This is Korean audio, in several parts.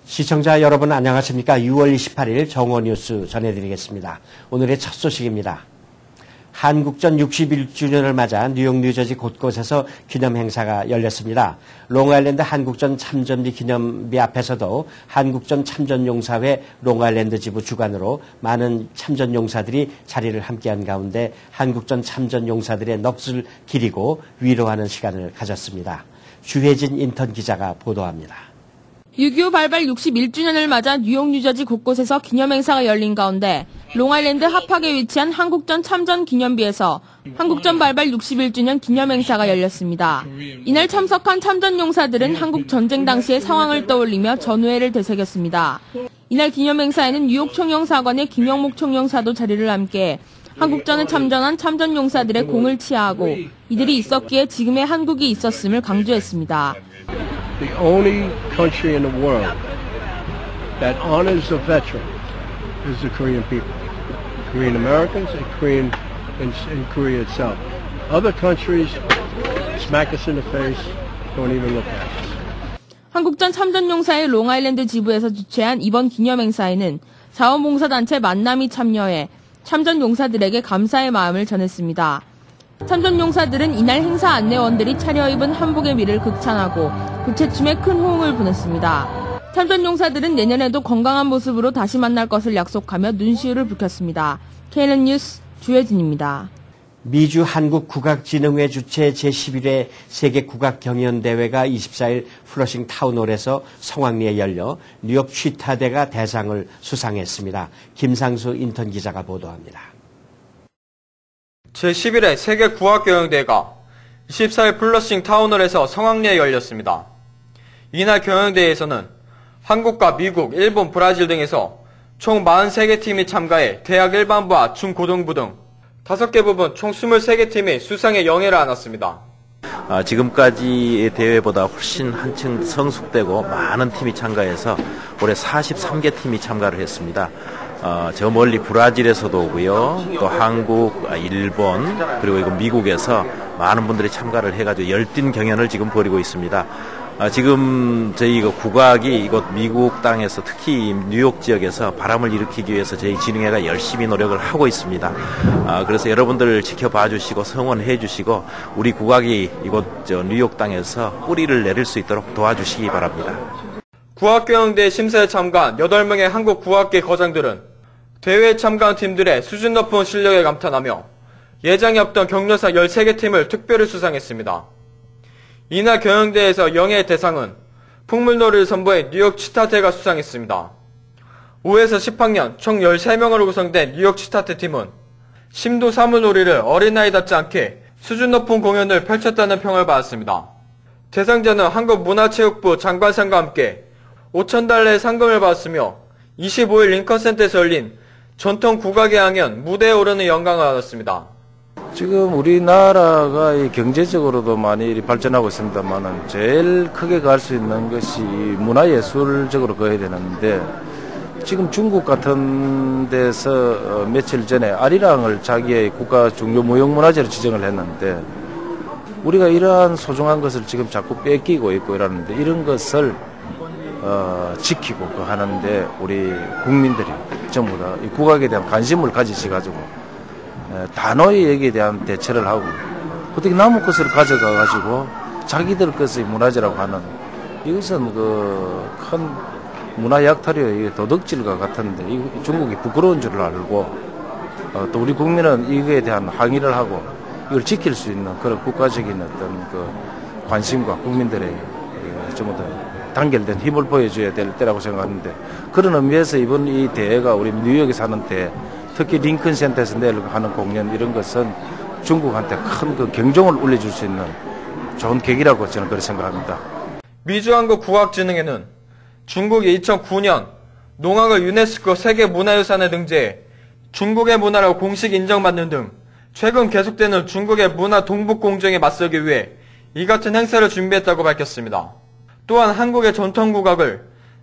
시청자 여러분 안녕하십니까? 6월 28일 정오뉴스 전해드리겠습니다. 오늘의 첫 소식입니다. 한국전 61주년을 맞아 뉴욕, 뉴저지 곳곳에서 기념행사가 열렸습니다. 롱아일랜드 한국전 참전비 기념비 앞에서도 한국전 참전용사회 롱아일랜드 지부 주관으로 많은 참전용사들이 자리를 함께한 가운데 한국전 참전용사들의 넋을 기리고 위로하는 시간을 가졌습니다. 주혜진 인턴 기자가 보도합니다. 6.25 발발 61주년을 맞아 뉴욕, 뉴저지 곳곳에서 기념행사가 열린 가운데 롱아일랜드 하팍에 위치한 한국전 참전 기념비에서 한국전 발발 61주년 기념행사가 열렸습니다. 이날 참석한 참전용사들은 한국 전쟁 당시의 상황을 떠올리며 전우회를 되새겼습니다. 이날 기념행사에는 뉴욕 총영사관의 김영목 총영사도 자리를 함께 한국전에 참전한 참전용사들의 공을 치하하고 이들이 있었기에 지금의 한국이 있었음을 강조했습니다. The only country in the world that honors a veteran is the Korean people, Korean Americans and Korea itself. Other countries smack us in the face, don't even look at us. 한국전 참전용사의 롱아일랜드 지부에서 주최한 이번 기념행사에는 자원봉사단체 만남이 참여해 참전용사들에게 감사의 마음을 전했습니다. 참전용사들은 이날 행사 안내원들이 차려입은 한복의 미를 극찬하고 부채춤에 큰 호응을 보냈습니다. 참전용사들은 내년에도 건강한 모습으로 다시 만날 것을 약속하며 눈시울을 붉혔습니다. KNN 뉴스 주혜진입니다. 미주 한국국악진흥회 주최 제11회 세계국악경연대회가 24일 플러싱 타운홀에서 성황리에 열려 뉴욕 취타대가 대상을 수상했습니다. 김상수 인턴 기자가 보도합니다. 제11회 세계국악경연대회가 24일 플러싱 타운홀에서 성황리에 열렸습니다. 이날 경연대회에서는 한국과 미국, 일본, 브라질 등에서 총 43개 팀이 참가해 대학 일반부와 중고등부 등 5개 부분 총 23개 팀이 수상의 영예를 안았습니다. 지금까지의 대회보다 훨씬 한층 성숙되고 많은 팀이 참가해서 올해 43개 팀이 참가를 했습니다. 저 멀리 브라질에서도 오고요. 또 한국, 일본, 그리고 이거 미국에서 많은 분들이 참가를 해가지고 열띤 경연을 지금 벌이고 있습니다. 지금 저희 국악이 이곳 미국 땅에서 특히 뉴욕 지역에서 바람을 일으키기 위해서 저희 진흥회가 열심히 노력을 하고 있습니다. 그래서 여러분들 지켜봐 주시고 성원해 주시고 우리 국악이 이곳 뉴욕 땅에서 뿌리를 내릴 수 있도록 도와주시기 바랍니다. 국악경연대회 심사에 참가한 8명의 한국 국악계 거장들은 대회에 참가한 팀들의 수준 높은 실력에 감탄하며 예정이 없던 격려사 13개 팀을 특별히 수상했습니다. 이날 경연대회에서 영예의 대상은 풍물놀이를 선보인 뉴욕 치타테가 수상했습니다. 5에서 10학년 총 13명으로 구성된 뉴욕 치타테 팀은 심도 사물놀이를 어린아이답지 않게 수준 높은 공연을 펼쳤다는 평을 받았습니다. 대상자는 한국문화체육부 장관상과 함께 5,000달러의 상금을 받았으며 25일 링컨센터에서 열린 전통 국악의 향연 무대에 오르는 영광을 얻었습니다. 지금 우리나라가 경제적으로도 많이 발전하고 있습니다만은 제일 크게 갈 수 있는 것이 문화예술적으로 가야 되는데 지금 중국 같은 데서 며칠 전에 아리랑을 자기의 국가 중요 무형문화재로 지정을 했는데 우리가 이러한 소중한 것을 지금 자꾸 뺏기고 있고 이러는데 이런 것을 지키고 하는데 우리 국민들이 전부 다 이 국악에 대한 관심을 가지셔가지고 단호히 여기에 대한 대처를 하고 어떻게 남의 것을 가져가가지고 자기들 것의 문화재라고 하는 이것은 그 큰 문화 약탈이에요. 도덕질과 같은데 중국이 부끄러운 줄 알고 또 우리 국민은 이거에 대한 항의를 하고 이걸 지킬 수 있는 그런 국가적인 어떤 그 관심과 국민들의 전부 다 단결된 힘을 보여줘야 될 때라고 생각하는데 그런 의미에서 이번 이 대회가 우리 뉴욕에 사는 대 특히 링컨 센터에서 내일 하는 공연 이런 것은 중국한테 큰 그 경종을 울려줄 수 있는 좋은 계기라고 저는 그렇게 생각합니다. 미주한국국악진흥회는 중국이 2009년 농악을 유네스코 세계문화유산에 등재해 중국의 문화라고 공식 인정받는 등 최근 계속되는 중국의 문화 동북 공정에 맞서기 위해 이 같은 행사를 준비했다고 밝혔습니다. 또한 한국의 전통국악을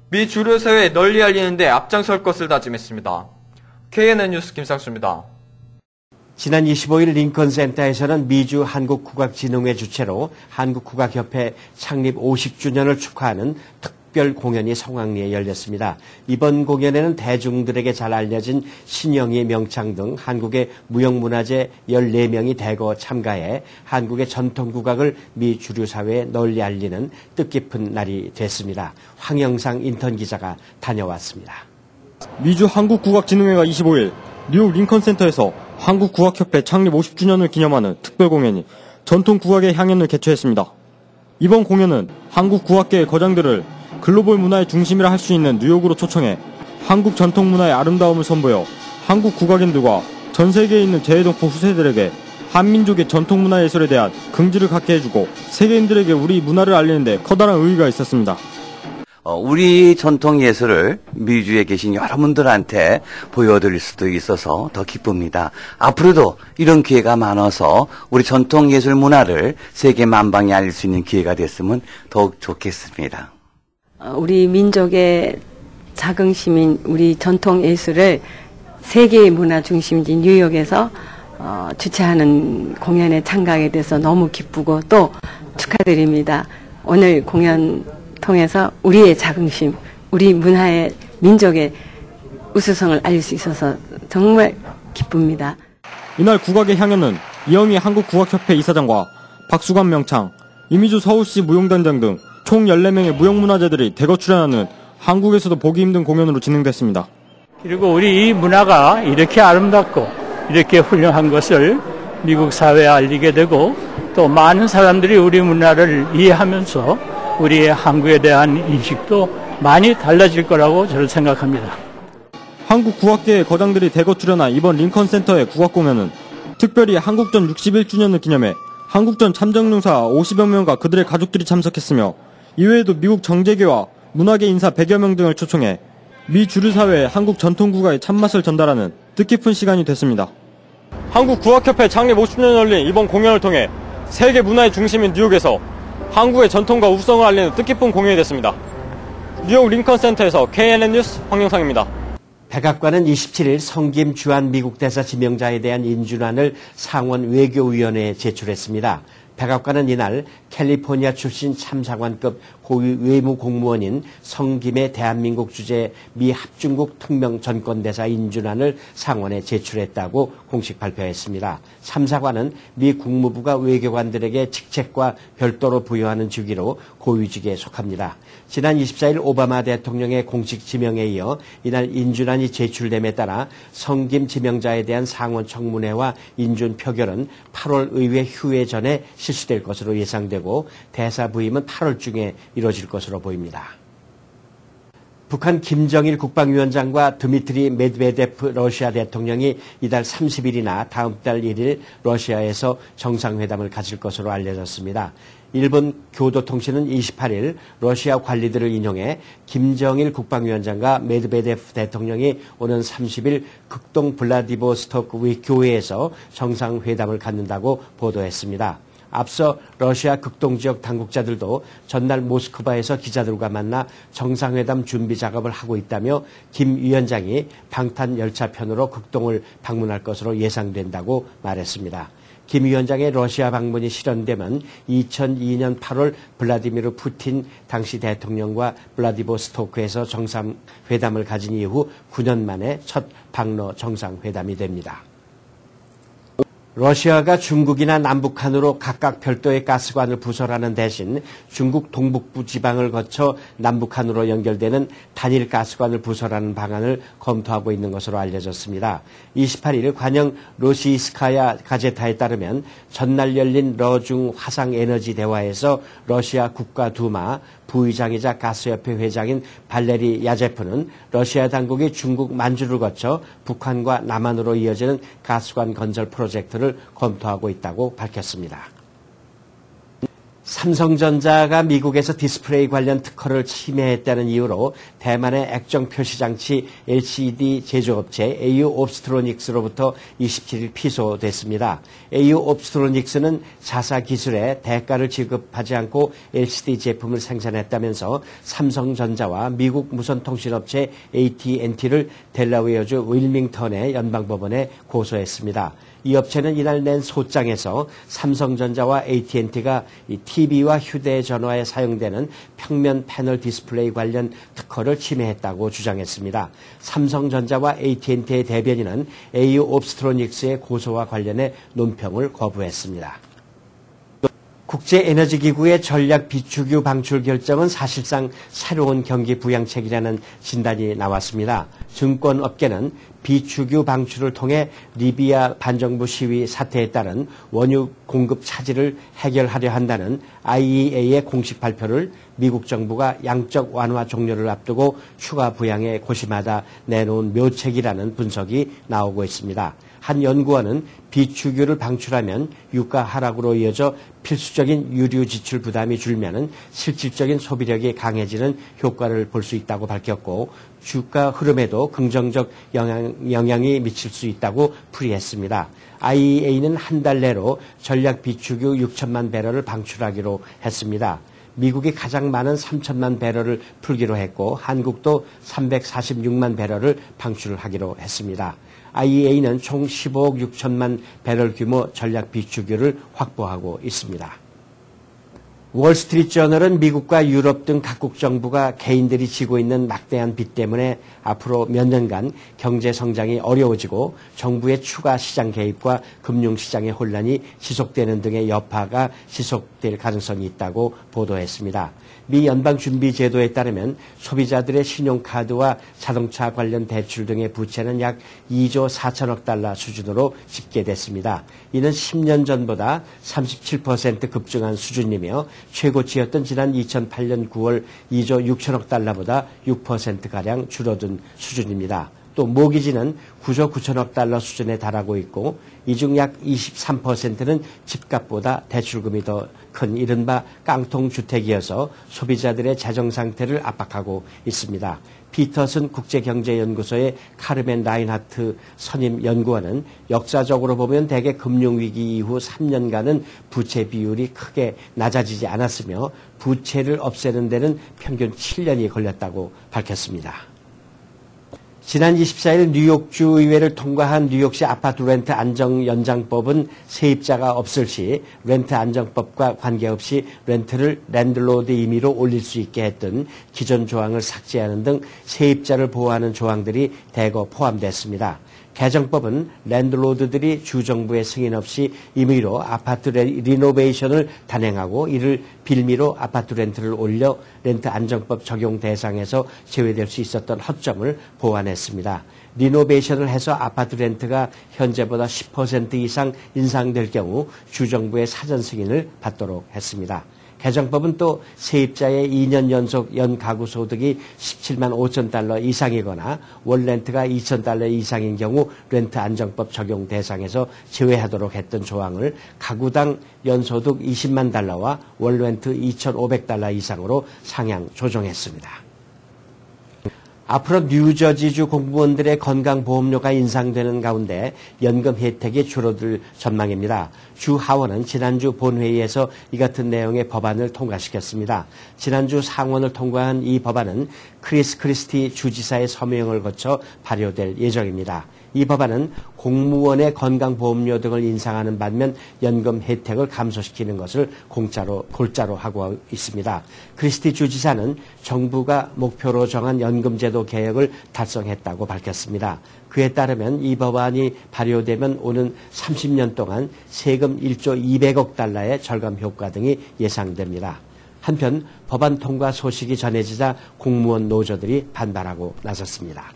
미 주류 사회에 널리 알리는 데 앞장설 것을 다짐했습니다. KNN 뉴스 김상수입니다. 지난 25일 링컨센터에서는 미주 한국국악진흥회 주최로 한국국악협회 창립 50주년을 축하하는 특별 공연이 성황리에 열렸습니다. 이번 공연에는 대중들에게 잘 알려진 신영희, 명창 등 한국의 무형문화재 14명이 대거 참가해 한국의 전통 국악을 미 주류 사회에 널리 알리는 뜻깊은 날이 됐습니다. 황영상 인턴 기자가 다녀왔습니다. 미주 한국국악진흥회가 25일 뉴욕 링컨센터에서 한국국악협회 창립 50주년을 기념하는 특별 공연이 전통 국악의 향연을 개최했습니다. 이번 공연은 한국 국악계의 거장들을 글로벌 문화의 중심이라 할 수 있는 뉴욕으로 초청해 한국 전통 문화의 아름다움을 선보여 한국 국악인들과 전 세계에 있는 재해동포 후세들에게 한민족의 전통 문화 예술에 대한 긍지를 갖게 해주고 세계인들에게 우리 문화를 알리는 데 커다란 의의가 있었습니다. 우리 전통 예술을 미주에 계신 여러분들한테 보여드릴 수도 있어서 더 기쁩니다. 앞으로도 이런 기회가 많아서 우리 전통 예술 문화를 세계 만방에 알릴 수 있는 기회가 됐으면 더욱 좋겠습니다. 우리 민족의 자긍심인 우리 전통 예술을 세계의 문화 중심지 뉴욕에서 주최하는 공연에 참가하게 돼서 너무 기쁘고 또 축하드립니다. 오늘 공연 통해서 우리의 자긍심, 우리 문화의 민족의 우수성을 알릴 수 있어서 정말 기쁩니다. 이날 국악의 향연은 이영희 한국국악협회 이사장과 박수관 명창, 이미주 서울시 무용단장 등 총 14명의 무형문화재들이 대거 출연하는 한국에서도 보기 힘든 공연으로 진행됐습니다. 그리고 우리 이 문화가 이렇게 아름답고 이렇게 훌륭한 것을 미국 사회에 알리게 되고 또 많은 사람들이 우리 문화를 이해하면서 우리 한국에 대한 인식도 많이 달라질 거라고 저는 생각합니다. 한국 국악계의 거장들이 대거 출연한 이번 링컨센터의 국악공연은 특별히 한국전 61주년을 기념해 한국전 참전용사 50여 명과 그들의 가족들이 참석했으며 이외에도 미국 정재계와 문화계 인사 100여 명 등을 초청해 미 주류사회에 한국 전통국악의 참맛을 전달하는 뜻깊은 시간이 됐습니다. 한국국악협회 창립 50주년을 열린 이번 공연을 통해 세계 문화의 중심인 뉴욕에서 한국의 전통과 우수성을 알리는 뜻깊은 공연이 됐습니다. 뉴욕 링컨센터에서 KNN 뉴스 황영상입니다. 백악관은 27일 성김 주한 미국 대사 지명자에 대한 인준안을 상원 외교위원회에 제출했습니다. 백악관은 이날 캘리포니아 출신 참사관급 고위 외무공무원인 성김의 대한민국 주재 미 합중국 특명 전권대사 인준안을 상원에 제출했다고 공식 발표했습니다. 참사관은 미 국무부가 외교관들에게 직책과 별도로 부여하는 직위로 고위직에 속합니다. 지난 24일 오바마 대통령의 공식 지명에 이어 이날 인준안이 제출됨에 따라 성김 지명자에 대한 상원 청문회와 인준 표결은 8월 의회 휴회 전에 실시될 것으로 예상되고 대사 부임은 8월 중에 이뤄질 것으로 보입니다. 북한 김정일 국방위원장과 드미트리 메드베데프 러시아 대통령이 이달 30일이나 다음 달 1일 러시아에서 정상회담을 가질 것으로 알려졌습니다. 일본 교도통신은 28일 러시아 관리들을 인용해 김정일 국방위원장과 메드베데프 대통령이 오는 30일 극동 블라디보스토크 교회에서 정상회담을 갖는다고 보도했습니다. 앞서 러시아 극동지역 당국자들도 전날 모스크바에서 기자들과 만나 정상회담 준비 작업을 하고 있다며 김 위원장이 방탄열차편으로 극동을 방문할 것으로 예상된다고 말했습니다. 김 위원장의 러시아 방문이 실현되면 2002년 8월 블라디미르 푸틴 당시 대통령과 블라디보스토크에서 정상회담을 가진 이후 9년 만에 첫 방러 정상회담이 됩니다. 러시아가 중국이나 남북한으로 각각 별도의 가스관을 부설하는 대신 중국 동북부 지방을 거쳐 남북한으로 연결되는 단일 가스관을 부설하는 방안을 검토하고 있는 것으로 알려졌습니다. 28일 관영 로시이스카야 가제타에 따르면 전날 열린 러중 화상에너지 대화에서 러시아 국가두마 부의장이자 가스협회 회장인 발레리 야제프는 러시아 당국이 중국 만주를 거쳐 북한과 남한으로 이어지는 가스관 건설 프로젝트를 검토하고 있다고 밝혔습니다. 삼성전자가 미국에서 디스플레이 관련 특허를 침해했다는 이유로 대만의 액정 표시장치 LCD 제조업체 AU 옵스트로닉스로부터 27일 피소됐습니다. AU 옵스트로닉스는 자사 기술에 대가를 지급하지 않고 LCD 제품을 생산했다면서 삼성전자와 미국 무선통신업체 AT&T를 델라웨어주 윌밍턴의 연방법원에 고소했습니다. 이 업체는 이날 낸 소장에서 삼성전자와 AT&T가 이 TV와 휴대전화에 사용되는 평면 패널 디스플레이 관련 특허를 침해했다고 주장했습니다. 삼성전자와 AT&T의 대변인은 AU 옵스트로닉스의 고소와 관련해 논평을 거부했습니다. 국제에너지기구의 전략 비축유 방출 결정은 사실상 새로운 경기 부양책이라는 진단이 나왔습니다. 증권업계는 비축유 방출을 통해 리비아 반정부 시위 사태에 따른 원유 공급 차질을 해결하려 한다는 IEA의 공식 발표를 미국 정부가 양적 완화 종료를 앞두고 추가 부양에 고심하다 내놓은 묘책이라는 분석이 나오고 있습니다. 한 연구원은 비축유를 방출하면 유가 하락으로 이어져 필수적인 유류 지출 부담이 줄면은 실질적인 소비력이 강해지는 효과를 볼 수 있다고 밝혔고 주가 흐름에도 긍정적 영향이 미칠 수 있다고 풀이했습니다. IEA는 한 달 내로 전략 비축유 6천만 배럴을 방출하기로 했습니다. 미국이 가장 많은 3천만 배럴을 풀기로 했고 한국도 346만 배럴을 방출하기로 했습니다. IEA는 총 15억 6천만 배럴 규모 전략 비축유를 확보하고 있습니다. 월스트리트저널은 미국과 유럽 등 각국 정부가 개인들이 지고 있는 막대한 빚 때문에 앞으로 몇 년간 경제 성장이 어려워지고 정부의 추가 시장 개입과 금융시장의 혼란이 지속되는 등의 여파가 지속될 가능성이 있다고 보도했습니다. 미 연방준비제도에 따르면 소비자들의 신용카드와 자동차 관련 대출 등의 부채는 약 2조 4천억 달러 수준으로 집계됐습니다. 이는 10년 전보다 37% 급증한 수준이며 최고치였던 지난 2008년 9월 2조 6천억 달러보다 6%가량 줄어든 수준입니다. 또 모기지는 9조 9천억 달러 수준에 달하고 있고 이 중 약 23%는 집값보다 대출금이 더 큰 이른바 깡통주택이어서 소비자들의 재정 상태를 압박하고 있습니다. 피터슨 국제경제연구소의 카르멘 라인하트 선임 연구원은 역사적으로 보면 대개 금융위기 이후 3년간은 부채 비율이 크게 낮아지지 않았으며 부채를 없애는 데는 평균 7년이 걸렸다고 밝혔습니다. 지난 24일 뉴욕주 의회를 통과한 뉴욕시 아파트 렌트 안정 연장법은 세입자가 없을 시 렌트 안정법과 관계없이 렌트를 랜드로드 임의로 올릴 수 있게 했던 기존 조항을 삭제하는 등 세입자를 보호하는 조항들이 대거 포함됐습니다. 개정법은 랜드로드들이 주정부의 승인 없이 임의로 아파트 리노베이션을 단행하고 이를 빌미로 아파트 렌트를 올려 렌트 안정법 적용 대상에서 제외될 수 있었던 허점을 보완했습니다. 리노베이션을 해서 아파트 렌트가 현재보다 10% 이상 인상될 경우 주정부의 사전 승인을 받도록 했습니다. 개정법은 또 세입자의 2년 연속 연 가구 소득이 17만 5천 달러 이상이거나 월 렌트가 2천 달러 이상인 경우 렌트 안정법 적용 대상에서 제외하도록 했던 조항을 가구당 연소득 20만 달러와 월 렌트 2,500달러 이상으로 상향 조정했습니다. 앞으로 뉴저지주 공무원들의 건강보험료가 인상되는 가운데 연금 혜택이 줄어들 전망입니다. 주 하원은 지난주 본회의에서 이 같은 내용의 법안을 통과시켰습니다. 지난주 상원을 통과한 이 법안은 크리스 크리스티 주지사의 서명을 거쳐 발효될 예정입니다. 이 법안은 공무원의 건강보험료 등을 인상하는 반면 연금 혜택을 감소시키는 것을 골자로 하고 있습니다. 크리스티 주지사는 정부가 목표로 정한 연금제도 개혁을 달성했다고 밝혔습니다. 그에 따르면 이 법안이 발효되면 오는 30년 동안 세금 1조 200억 달러의 절감 효과 등이 예상됩니다. 한편 법안 통과 소식이 전해지자 공무원 노조들이 반발하고 나섰습니다.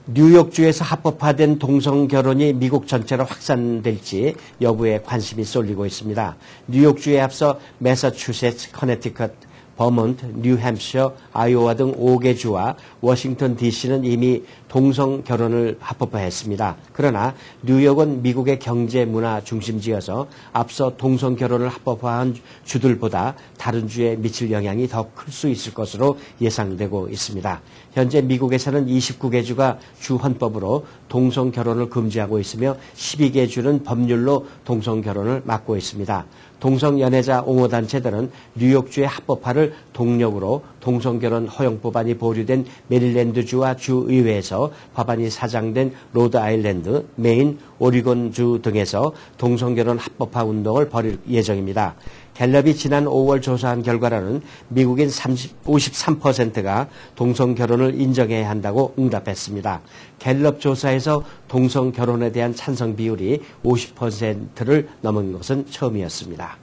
뉴욕주에서 합법화된 동성결혼이 미국 전체로 확산될지 여부에 관심이 쏠리고 있습니다. 뉴욕주에 앞서 매사추세츠, 커네티컷, 버몬트, 뉴햄프셔, 아이오와 등 5개 주와 워싱턴 DC는 이미 동성 결혼을 합법화했습니다. 그러나 뉴욕은 미국의 경제 문화 중심지여서 앞서 동성 결혼을 합법화한 주들보다 다른 주에 미칠 영향이 더 클 수 있을 것으로 예상되고 있습니다. 현재 미국에서는 29개 주가 주 헌법으로 동성 결혼을 금지하고 있으며 12개 주는 법률로 동성 결혼을 막고 있습니다. 동성 연애자 옹호단체들은 뉴욕주의 합법화를 동력으로 동성결혼 허용 법안이 보류된 메릴랜드주와 주의회에서 법안이 사장된 로드아일랜드, 메인, 오리곤주 등에서 동성결혼 합법화 운동을 벌일 예정입니다. 갤럽이 지난 5월 조사한 결과로는 미국인 53%가 동성결혼을 인정해야 한다고 응답했습니다. 갤럽 조사에서 동성결혼에 대한 찬성 비율이 50%를 넘은 것은 처음이었습니다.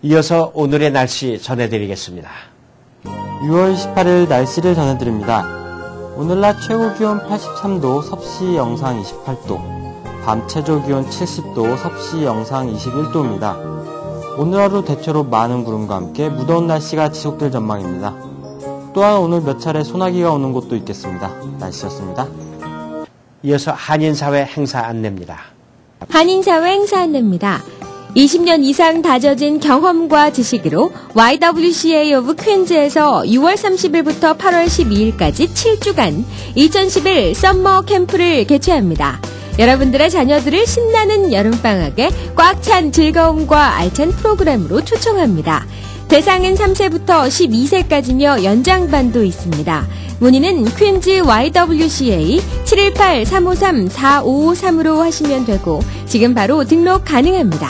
이어서 오늘의 날씨 전해드리겠습니다. 6월 18일 날씨를 전해드립니다. 오늘 낮 최고 기온 83도, 섭씨 영상 28도, 밤 최저 기온 70도, 섭씨 영상 21도입니다. 오늘 하루 대체로 많은 구름과 함께 무더운 날씨가 지속될 전망입니다. 또한 오늘 몇 차례 소나기가 오는 곳도 있겠습니다. 날씨였습니다. 이어서 한인사회 행사 안내입니다. 한인사회 행사 안내입니다. 20년 이상 다져진 경험과 지식으로 YWCA of 퀸즈에서 6월 30일부터 8월 12일까지 7주간 2011 썸머 캠프를 개최합니다. 여러분들의 자녀들을 신나는 여름방학에 꽉 찬 즐거움과 알찬 프로그램으로 초청합니다. 대상은 3세부터 12세까지며 연장반도 있습니다. 문의는 퀸즈 YWCA 718-353-4553으로 하시면 되고 지금 바로 등록 가능합니다.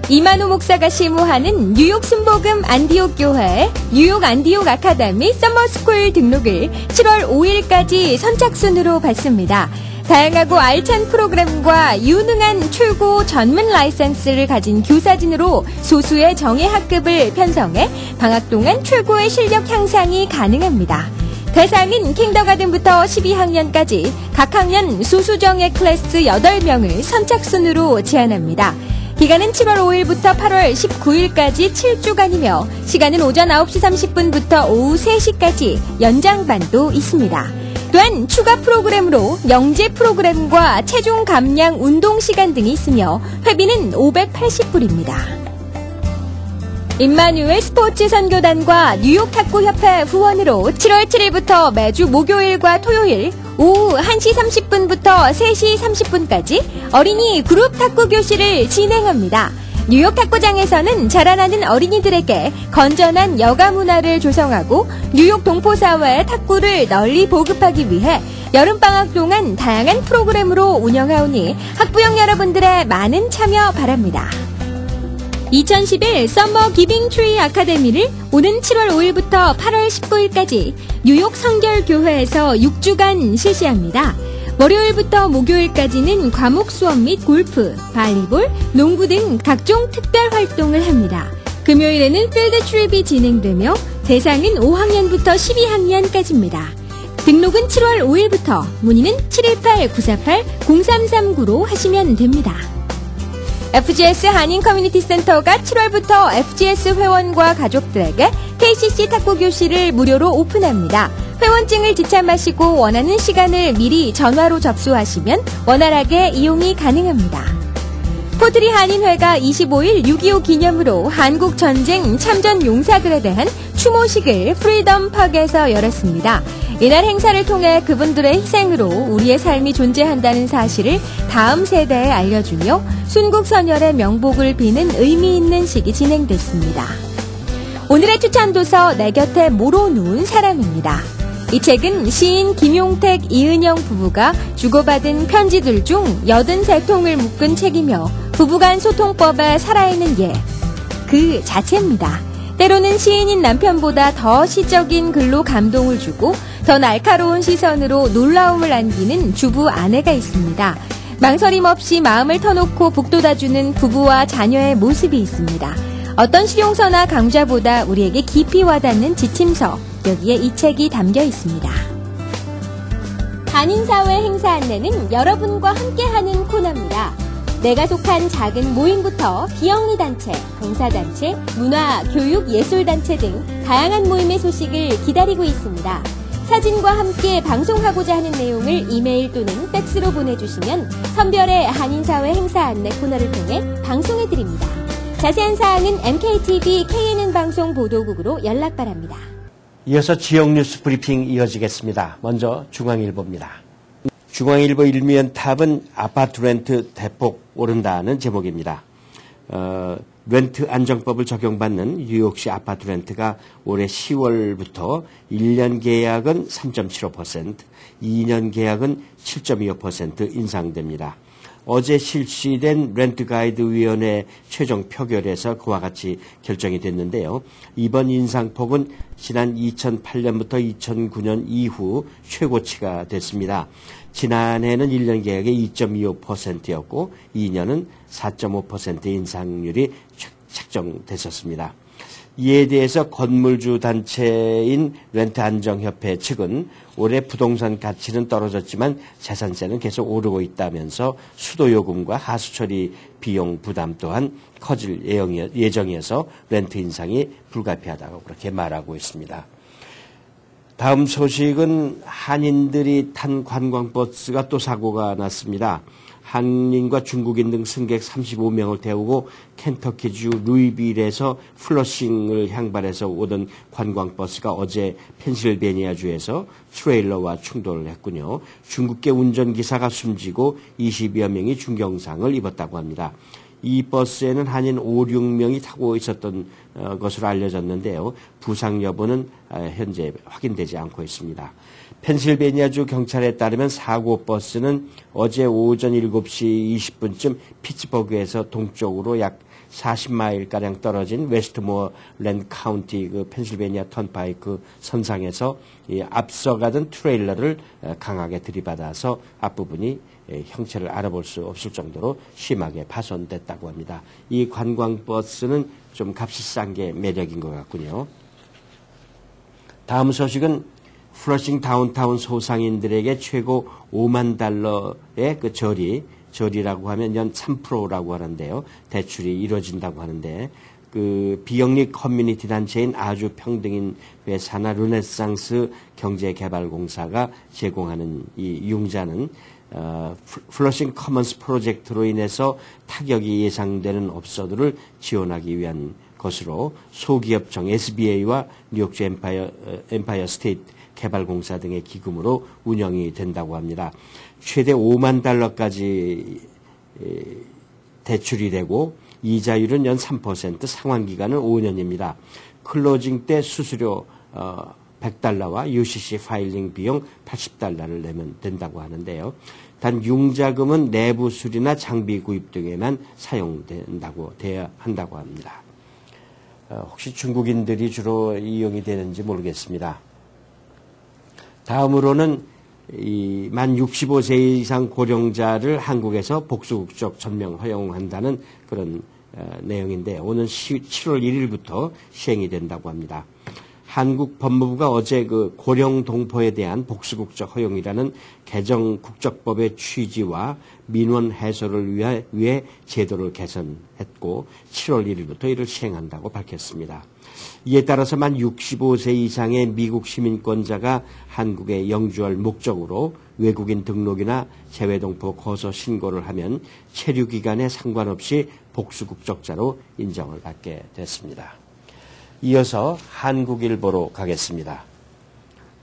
이만호 목사가 시무하는 뉴욕 순복음 안디옥 교회 뉴욕 안디옥 아카데미 서머스쿨 등록을 7월 5일까지 선착순으로 받습니다. 다양하고 알찬 프로그램과 유능한 최고 전문 라이센스를 가진 교사진으로 소수의 정예 학급을 편성해 방학 동안 최고의 실력 향상이 가능합니다. 대상은 킹더가든부터 12학년까지 각 학년 소수정예 클래스 8명을 선착순으로 제한합니다. 기간은 7월 5일부터 8월 19일까지 7주간이며 시간은 오전 9시 30분부터 오후 3시까지 연장반도 있습니다. 또한 추가 프로그램으로 영재 프로그램과 체중 감량 운동 시간 등이 있으며 회비는 580불입니다. 임마누엘 스포츠 선교단과 뉴욕 탁구협회 후원으로 7월 7일부터 매주 목요일과 토요일 오후 1시 30분부터 3시 30분까지 어린이 그룹 탁구 교실을 진행합니다. 뉴욕 탁구장에서는 자라나는 어린이들에게 건전한 여가 문화를 조성하고 뉴욕 동포사회의 탁구를 널리 보급하기 위해 여름방학 동안 다양한 프로그램으로 운영하오니 학부형 여러분들의 많은 참여 바랍니다. 2011 썸머 기빙 트리 아카데미를 오는 7월 5일부터 8월 19일까지 뉴욕 성결교회에서 6주간 실시합니다. 월요일부터 목요일까지는 과목 수업 및 골프, 발리볼, 농구 등 각종 특별 활동을 합니다. 금요일에는 필드 트립이 진행되며 대상은 5학년부터 12학년까지입니다. 등록은 7월 5일부터 문의는 718-948-0339로 하시면 됩니다. FGS 한인 커뮤니티 센터가 7월부터 FGS 회원과 가족들에게 KCC 탁구 교실을 무료로 오픈합니다. 회원증을 지참하시고 원하는 시간을 미리 전화로 접수하시면 원활하게 이용이 가능합니다. 포트리 한인회가 25일 6.25 기념으로 한국전쟁 참전 용사들에 대한 추모식을 프리덤 팍에서 열었습니다. 이날 행사를 통해 그분들의 희생으로 우리의 삶이 존재한다는 사실을 다음 세대에 알려주며 순국선열의 명복을 비는 의미 있는 식이 진행됐습니다. 오늘의 추천 도서 내 곁에 몰아놓은 사람입니다. 이 책은 시인 김용택, 이은영 부부가 주고받은 편지들 중 83통을 묶은 책이며 부부간 소통법에 살아있는 예, 그 자체입니다. 때로는 시인인 남편보다 더 시적인 글로 감동을 주고 더 날카로운 시선으로 놀라움을 안기는 주부 아내가 있습니다. 망설임 없이 마음을 터놓고 북돋아주는 부부와 자녀의 모습이 있습니다. 어떤 실용서나 강좌보다 우리에게 깊이 와닿는 지침서, 여기에 이 책이 담겨 있습니다. 한인사회 행사 안내는 여러분과 함께하는 코너입니다. 내가 속한 작은 모임부터 비영리 단체, 봉사단체, 문화, 교육, 예술단체 등 다양한 모임의 소식을 기다리고 있습니다. 사진과 함께 방송하고자 하는 내용을 이메일 또는 팩스로 보내주시면 선별의 한인사회 행사 안내 코너를 통해 방송해드립니다. 자세한 사항은 MKTV KNN 방송 보도국으로 연락 바랍니다. 이어서 지역 뉴스 브리핑 이어지겠습니다. 먼저 중앙일보입니다. 중앙일보 일미연 탑은 아파트 렌트 대폭 오른다는 제목입니다. 렌트 안정법을 적용받는 뉴욕시 아파트 렌트가 올해 10월부터 1년 계약은 3.75%, 2년 계약은 7.25% 인상됩니다. 어제 실시된 렌트가이드위원회 최종 표결에서 그와 같이 결정이 됐는데요. 이번 인상폭은 지난 2008년부터 2009년 이후 최고치가 됐습니다. 지난해는 1년 계약이 2.25%였고 2년은 4.5% 인상률이 책정됐었습니다. 이에 대해서 건물주 단체인 렌트안정협회 측은 올해 부동산 가치는 떨어졌지만 재산세는 계속 오르고 있다면서 수도요금과 하수처리 비용 부담 또한 커질 예정이어서 렌트 인상이 불가피하다고 그렇게 말하고 있습니다. 다음 소식은 한인들이 탄 관광버스가 또 사고가 났습니다. 한인과 중국인 등 승객 35명을 태우고 켄터키주 루이빌에서 플러싱을 향발해서 오던 관광버스가 어제 펜실베니아주에서 트레일러와 충돌을 했군요. 중국계 운전기사가 숨지고 20여 명이 중경상을 입었다고 합니다. 이 버스에는 한인 5, 6명이 타고 있었던 것으로 알려졌는데요. 부상 여부는 현재 확인되지 않고 있습니다. 펜실베니아주 경찰에 따르면 사고 버스는 어제 오전 7시 20분쯤 피츠버그에서 동쪽으로 약 40마일가량 떨어진 웨스트모어랜드 카운티 펜실베니아 턴파이크 선상에서 앞서가던 트레일러를 강하게 들이받아서 앞부분이 형체를 알아볼 수 없을 정도로 심하게 파손됐다고 합니다. 이 관광버스는 좀 값이 싼 게 매력인 것 같군요. 다음 소식은 플러싱 다운타운 소상인들에게 최고 $50,000의 그 절이라고 하면 연 3%라고 하는데요. 대출이 이루어진다고 하는데 그 비영리 커뮤니티 단체인 아주 평등인 회사나 르네상스 경제개발공사가 제공하는 이 융자는 플러싱 커먼스 프로젝트로 인해서 타격이 예상되는 업소들을 지원하기 위한 것으로 소기업청 SBA와 뉴욕주 엠파이어 스테이트 개발공사 등의 기금으로 운영이 된다고 합니다. 최대 $50,000까지 대출이 되고 이자율은 연 3%, 상환기간은 5년입니다. 클로징 때 수수료 $100와 UCC 파일링 비용 $80를 내면 된다고 하는데요. 단 융자금은 내부 수리나 장비 구입 등에만 돼야 한다고 합니다. 혹시 중국인들이 주로 이용이 되는지 모르겠습니다. 다음으로는 만 65세 이상 고령자를 한국에서 복수국적 전명 허용한다는 그런 내용인데 오는 7월 1일부터 시행이 된다고 합니다. 한국 법무부가 어제 그 고령 동포에 대한 복수국적 허용이라는 개정 국적법의 취지와 민원 해소를 위해 제도를 개선했고 7월 1일부터 이를 시행한다고 밝혔습니다. 이에 따라서 만 65세 이상의 미국 시민권자가 한국에 영주할 목적으로 외국인 등록이나 재외동포 거소 신고를 하면 체류 기간에 상관없이 복수국적자로 인정을 받게 됐습니다. 이어서 한국일보로 가겠습니다.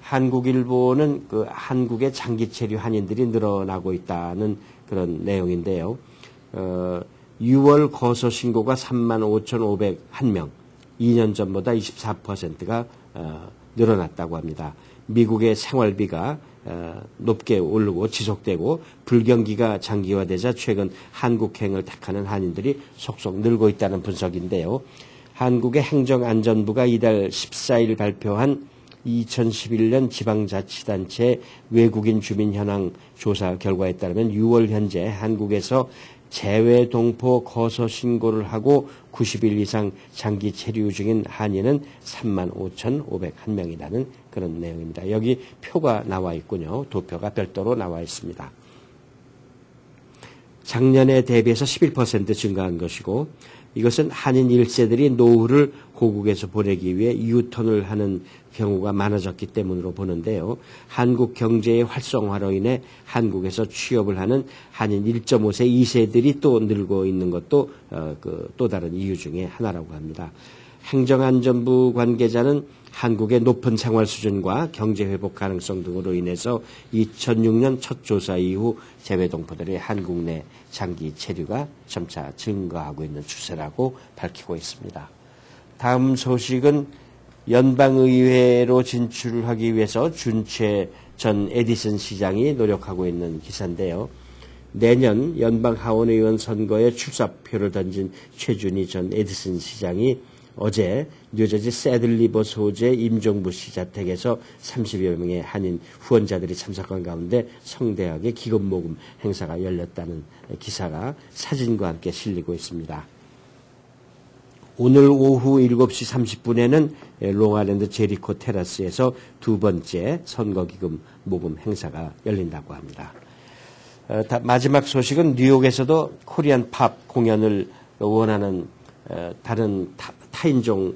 한국일보는 그 한국의 장기 체류 한인들이 늘어나고 있다는 그런 내용인데요. 6월 거소 신고가 35,501명, 2년 전보다 24%가 늘어났다고 합니다. 미국의 생활비가 높게 오르고 지속되고 불경기가 장기화되자 최근 한국행을 택하는 한인들이 속속 늘고 있다는 분석인데요. 한국의 행정안전부가 이달 14일 발표한 2011년 지방자치단체 외국인 주민 현황 조사 결과에 따르면 6월 현재 한국에서 재외동포 거소 신고를 하고 90일 이상 장기 체류 중인 한인은 35,501명이라는 그런 내용입니다. 여기 표가 나와 있군요. 두 표가 별도로 나와 있습니다. 작년에 대비해서 11% 증가한 것이고 이것은 한인 1세들이 노후를 고국에서 보내기 위해 유턴을 하는 경우가 많아졌기 때문으로 보는데요. 한국 경제의 활성화로 인해 한국에서 취업을 하는 한인 1.5세 2세들이 또 늘고 있는 것도 또 다른 이유 중에 하나라고 합니다. 행정안전부 관계자는 한국의 높은 생활 수준과 경제 회복 가능성 등으로 인해서 2006년 첫 조사 이후 재외동포들의 한국 내 장기 체류가 점차 증가하고 있는 추세라고 밝히고 있습니다. 다음 소식은 연방의회로 진출하기 위해서 준최 전 에디슨 시장이 노력하고 있는 기사인데요. 내년 연방 하원의원 선거에 출사표를 던진 최준희 전 에디슨 시장이 어제 뉴저지 새들리버 소재 임종부 씨 자택에서 30여 명의 한인 후원자들이 참석한 가운데 성대하게 기금 모금 행사가 열렸다는 기사가 사진과 함께 실리고 있습니다. 오늘 오후 7시 30분에는 롱아일랜드 제리코 테라스에서 두 번째 선거기금 모금 행사가 열린다고 합니다. 마지막 소식은 뉴욕에서도 코리안 팝 공연을 원하는 다른 타인종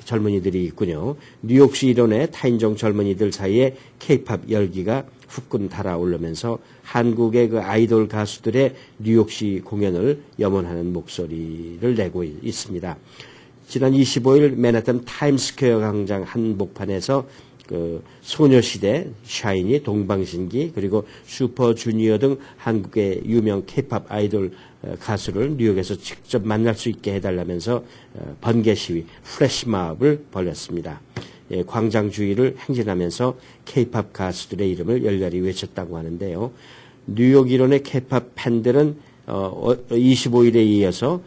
젊은이들이 있군요. 뉴욕시 일원의 타인종 젊은이들 사이에 케이팝 열기가 후끈 달아오르면서 한국의 그 아이돌 가수들의 뉴욕시 공연을 염원하는 목소리를 내고 있습니다. 지난 25일 맨하탄 타임스퀘어 광장 한복판에서 그 소녀시대, 샤이니, 동방신기, 그리고 슈퍼주니어 등 한국의 유명 케이팝 아이돌 가수를 뉴욕에서 직접 만날 수 있게 해달라면서 번개 시위, 플래시몹을 벌였습니다. 광장 주위를 행진하면서 케이팝 가수들의 이름을 열렬히 외쳤다고 하는데요. 뉴욕 일원의 케이팝 팬들은 25일에 이어서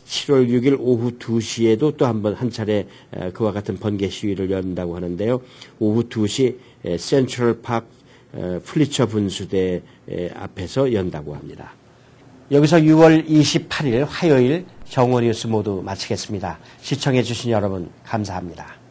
7월 6일 오후 2시에도 또 한 차례 그와 같은 번개 시위를 연다고 하는데요. 오후 2시 센트럴 파크 플리처 분수대 앞에서 연다고 합니다. 여기서 6월 28일 화요일 정오 뉴스 모두 마치겠습니다. 시청해 주신 여러분 감사합니다.